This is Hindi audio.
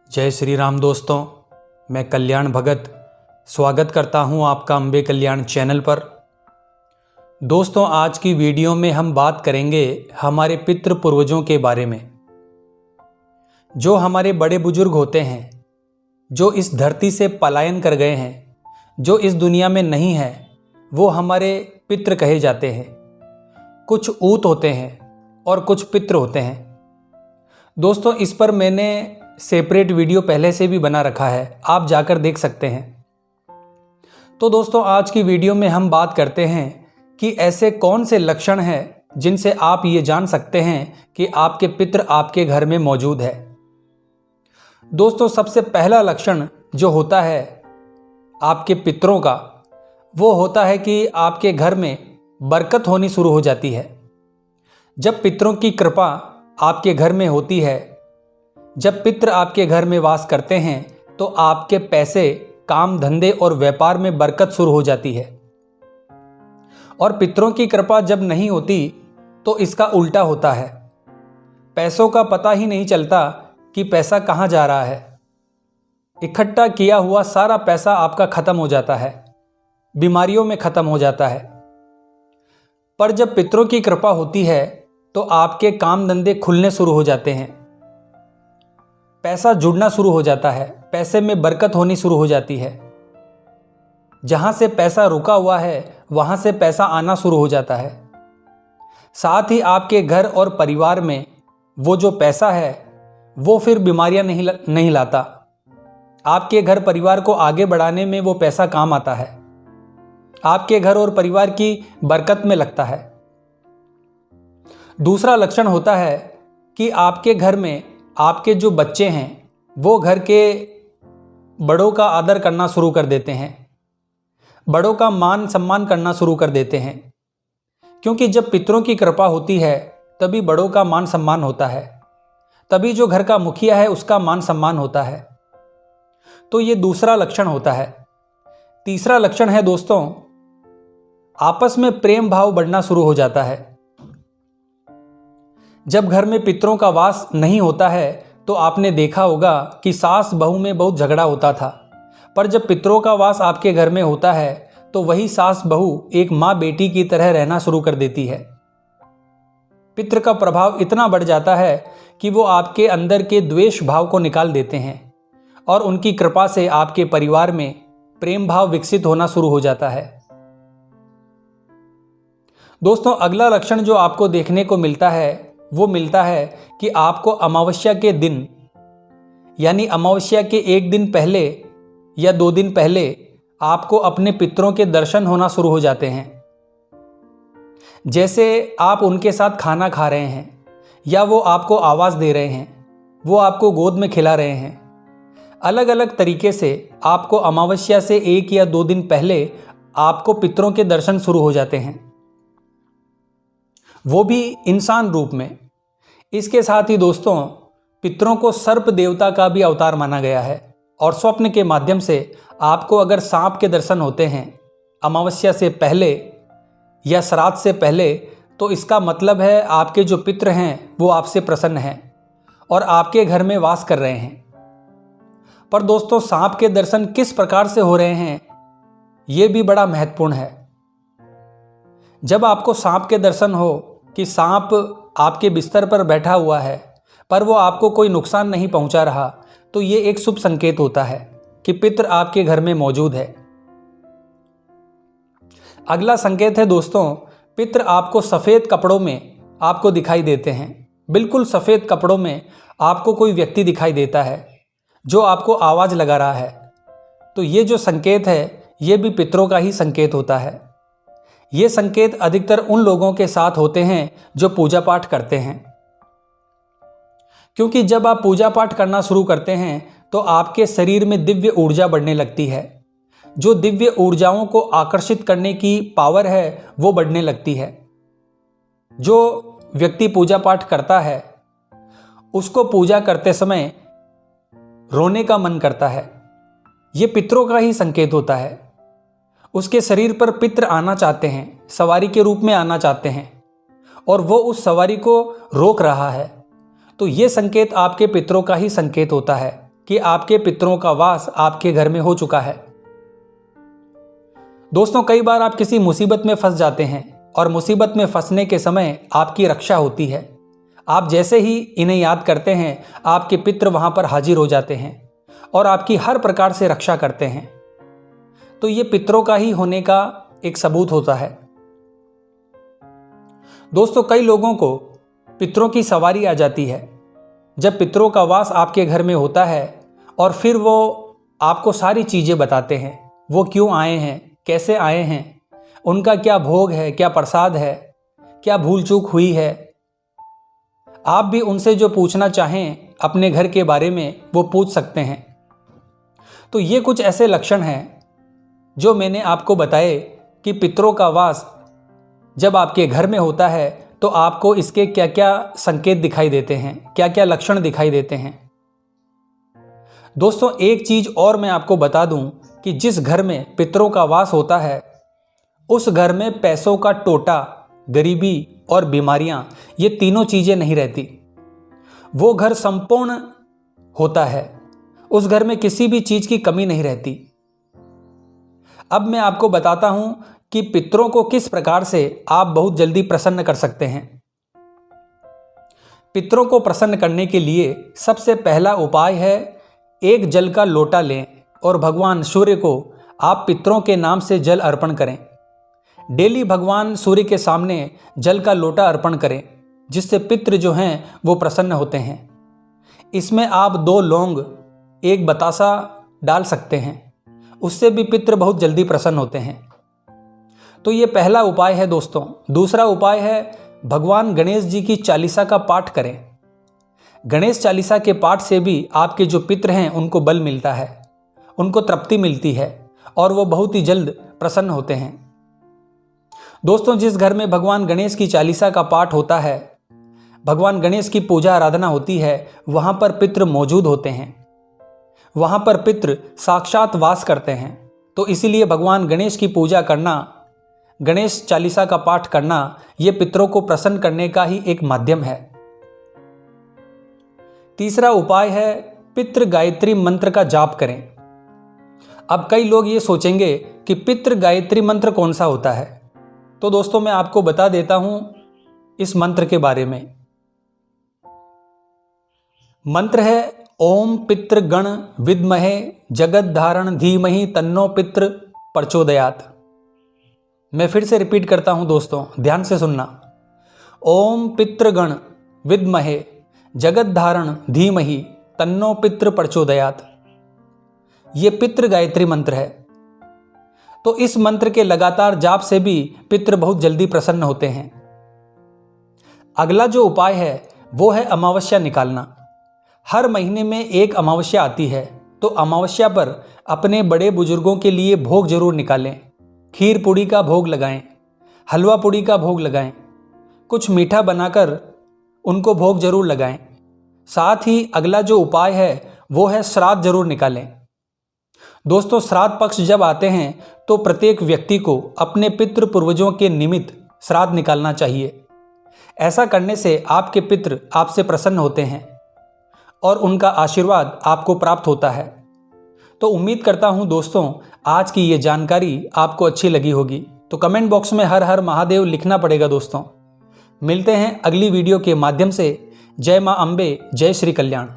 जय श्री राम दोस्तों, मैं कल्याण भगत स्वागत करता हूं आपका अम्बे कल्याण चैनल पर। दोस्तों, आज की वीडियो में हम बात करेंगे हमारे पितृ पूर्वजों के बारे में। जो हमारे बड़े बुजुर्ग होते हैं, जो इस धरती से पलायन कर गए हैं, जो इस दुनिया में नहीं है, वो हमारे पितृ कहे जाते हैं। कुछ ऊत होते हैं और कुछ पितृ होते हैं। दोस्तों, इस पर मैंने सेपरेट वीडियो पहले से भी बना रखा है, आप जाकर देख सकते हैं। तो दोस्तों, आज की वीडियो में हम बात करते हैं कि ऐसे कौन से लक्षण हैं जिनसे आप ये जान सकते हैं कि आपके पितृ आपके घर में मौजूद है। दोस्तों, सबसे पहला लक्षण जो होता है आपके पितरों का, वो होता है कि आपके घर में बरकत होनी शुरू हो जाती है। जब पितरों की कृपा आपके घर में होती है, जब पितृ आपके घर में वास करते हैं, तो आपके पैसे, काम धंधे और व्यापार में बरकत शुरू हो जाती है। और पितरों की कृपा जब नहीं होती तो इसका उल्टा होता है। पैसों का पता ही नहीं चलता कि पैसा कहाँ जा रहा है। इकट्ठा किया हुआ सारा पैसा आपका खत्म हो जाता है, बीमारियों में खत्म हो जाता है। पर जब पितरों की कृपा होती है तो आपके काम धंधे खुलने शुरू हो जाते हैं, पैसा जुड़ना शुरू हो जाता है, पैसे में बरकत होनी शुरू हो जाती है। जहां से पैसा रुका हुआ है वहां से पैसा आना शुरू हो जाता है। साथ ही आपके घर और परिवार में वो जो पैसा है वो फिर बीमारियां नहीं लाता। आपके घर परिवार को आगे बढ़ाने में वो पैसा काम आता है, आपके घर और परिवार की बरकत में लगता है। दूसरा लक्षण होता है कि आपके घर में आपके जो बच्चे हैं वो घर के बड़ों का आदर करना शुरू कर देते हैं, बड़ों का मान सम्मान करना शुरू कर देते हैं। क्योंकि जब पितरों की कृपा होती है तभी बड़ों का मान सम्मान होता है, तभी जो घर का मुखिया है उसका मान सम्मान होता है। तो ये दूसरा लक्षण होता है। तीसरा लक्षण है दोस्तों, आपस में प्रेम भाव बढ़ना शुरू हो जाता है। जब घर में पितरों का वास नहीं होता है तो आपने देखा होगा कि सास बहू में बहुत झगड़ा होता था। पर जब पितरों का वास आपके घर में होता है तो वही सास बहू एक माँ बेटी की तरह रहना शुरू कर देती है। पितृ का प्रभाव इतना बढ़ जाता है कि वो आपके अंदर के द्वेष भाव को निकाल देते हैं और उनकी कृपा से आपके परिवार में प्रेम भाव विकसित होना शुरू हो जाता है। दोस्तों, अगला लक्षण जो आपको देखने को मिलता है वो मिलता है कि आपको अमावस्या के दिन, यानी अमावस्या के एक दिन पहले या 2 दिन पहले आपको अपने पितरों के दर्शन होना शुरू हो जाते हैं। जैसे आप उनके साथ खाना खा रहे हैं, या वो आपको आवाज़ दे रहे हैं, वो आपको गोद में खिला रहे हैं। अलग अलग तरीके से आपको अमावस्या से 1 या 2 दिन पहले आपको पितरों के दर्शन शुरू हो जाते हैं, वो भी इंसान रूप में। इसके साथ ही दोस्तों, पितरों को सर्प देवता का भी अवतार माना गया है। और स्वप्न के माध्यम से आपको अगर सांप के दर्शन होते हैं अमावस्या से पहले या श्राद्ध से पहले, तो इसका मतलब है आपके जो पितृ हैं वो आपसे प्रसन्न हैं और आपके घर में वास कर रहे हैं। पर दोस्तों, सांप के दर्शन किस प्रकार से हो रहे हैं ये भी बड़ा महत्वपूर्ण है। जब आपको सांप के दर्शन हो कि सांप आपके बिस्तर पर बैठा हुआ है पर वो आपको कोई नुकसान नहीं पहुंचा रहा, तो ये एक शुभ संकेत होता है कि पितृ आपके घर में मौजूद है। अगला संकेत है दोस्तों, पितृ आपको सफ़ेद कपड़ों में आपको दिखाई देते हैं। बिल्कुल सफ़ेद कपड़ों में आपको कोई व्यक्ति दिखाई देता है जो आपको आवाज़ लगा रहा है। तो ये जो संकेत है ये भी पितरों का ही संकेत होता है। ये संकेत अधिकतर उन लोगों के साथ होते हैं जो पूजा पाठ करते हैं। क्योंकि जब आप पूजा पाठ करना शुरू करते हैं तो आपके शरीर में दिव्य ऊर्जा बढ़ने लगती है। जो दिव्य ऊर्जाओं को आकर्षित करने की पावर है वो बढ़ने लगती है। जो व्यक्ति पूजा पाठ करता है उसको पूजा करते समय रोने का मन करता है, ये पितरों का ही संकेत होता है। उसके शरीर पर पितृ आना चाहते हैं, सवारी के रूप में आना चाहते हैं, और वो उस सवारी को रोक रहा है। तो ये संकेत आपके पितरों का ही संकेत होता है कि आपके पितरों का वास आपके घर में हो चुका है। दोस्तों, कई बार आप किसी मुसीबत में फंस जाते हैं और मुसीबत में फंसने के समय आपकी रक्षा होती है। आप जैसे ही इन्हें याद करते हैं, आपके पितर वहां पर हाजिर हो जाते हैं और आपकी हर प्रकार से रक्षा करते हैं। तो ये पितरों का ही होने का एक सबूत होता है। दोस्तों, कई लोगों को पितरों की सवारी आ जाती है जब पितरों का वास आपके घर में होता है और फिर वो आपको सारी चीज़ें बताते हैं। वो क्यों आए हैं, कैसे आए हैं, उनका क्या भोग है, क्या प्रसाद है, क्या भूल चूक हुई है। आप भी उनसे जो पूछना चाहें अपने घर के बारे में वो पूछ सकते हैं। तो ये कुछ ऐसे लक्षण हैं जो मैंने आपको बताए कि पितरों का वास जब आपके घर में होता है तो आपको इसके क्या क्या संकेत दिखाई देते हैं, क्या क्या लक्षण दिखाई देते हैं। दोस्तों, एक चीज और मैं आपको बता दूं कि जिस घर में पितरों का वास होता है उस घर में पैसों का टोटा, गरीबी और बीमारियां, ये तीनों चीजें नहीं रहती। वो घर संपूर्ण होता है, उस घर में किसी भी चीज की कमी नहीं रहती। अब मैं आपको बताता हूं कि पितरों को किस प्रकार से आप बहुत जल्दी प्रसन्न कर सकते हैं। पितरों को प्रसन्न करने के लिए सबसे पहला उपाय है, एक जल का लोटा लें और भगवान सूर्य को आप पितरों के नाम से जल अर्पण करें। डेली भगवान सूर्य के सामने जल का लोटा अर्पण करें, जिससे पितृ जो हैं वो प्रसन्न होते हैं। इसमें आप 2 लौंग, 1 बतासा डाल सकते हैं, उससे भी पितृ बहुत जल्दी प्रसन्न होते हैं। तो ये पहला उपाय है दोस्तों। दूसरा उपाय है, भगवान गणेश जी की चालीसा का पाठ करें। गणेश चालीसा के पाठ से भी आपके जो पितृ हैं उनको बल मिलता है, उनको तृप्ति मिलती है और वो बहुत ही जल्द प्रसन्न होते हैं। दोस्तों, जिस घर में भगवान गणेश की चालीसा का पाठ होता है, भगवान गणेश की पूजा आराधना होती है, वहाँ पर पितृ मौजूद होते हैं, वहाँ पर पितृ साक्षात वास करते हैं। तो इसीलिए भगवान गणेश की पूजा करना, गणेश चालीसा का पाठ करना, ये पितरों को प्रसन्न करने का ही एक माध्यम है। तीसरा उपाय है, पितृ गायत्री मंत्र का जाप करें। अब कई लोग ये सोचेंगे कि पितृ गायत्री मंत्र कौन सा होता है, तो दोस्तों मैं आपको बता देता हूं इस मंत्र के बारे में। मंत्र है, ओम पितृ गण विद्महे जगत धारण धीमहि तन्नो पितृ प्रचोदयात्। मैं फिर से रिपीट करता हूं दोस्तों, ध्यान से सुनना। ओम पितृ गण विद्महे जगत धारण धीमहि तन्नो पितृ प्रचोदयात्। ये पितृ गायत्री मंत्र है। तो इस मंत्र के लगातार जाप से भी पितृ बहुत जल्दी प्रसन्न होते हैं। अगला जो उपाय है वो है अमावस्या निकालना। हर महीने में एक अमावस्या आती है, तो अमावस्या पर अपने बड़े बुजुर्गों के लिए भोग जरूर निकालें। खीर पूड़ी का भोग लगाएं, हलवा पूड़ी का भोग लगाएं, कुछ मीठा बनाकर उनको भोग जरूर लगाएं। साथ ही अगला जो उपाय है वो है श्राद्ध जरूर निकालें। दोस्तों, श्राद्ध पक्ष जब आते हैं तो प्रत्येक व्यक्ति को अपने पितृ पूर्वजों के निमित्त श्राद्ध निकालना चाहिए। ऐसा करने से आपके पितृ आपसे प्रसन्न होते हैं और उनका आशीर्वाद आपको प्राप्त होता है। तो उम्मीद करता हूं दोस्तों, आज की ये जानकारी आपको अच्छी लगी होगी। तो कमेंट बॉक्स में हर हर महादेव लिखना पड़ेगा दोस्तों। मिलते हैं अगली वीडियो के माध्यम से। जय मां अम्बे, जय श्री कल्याण।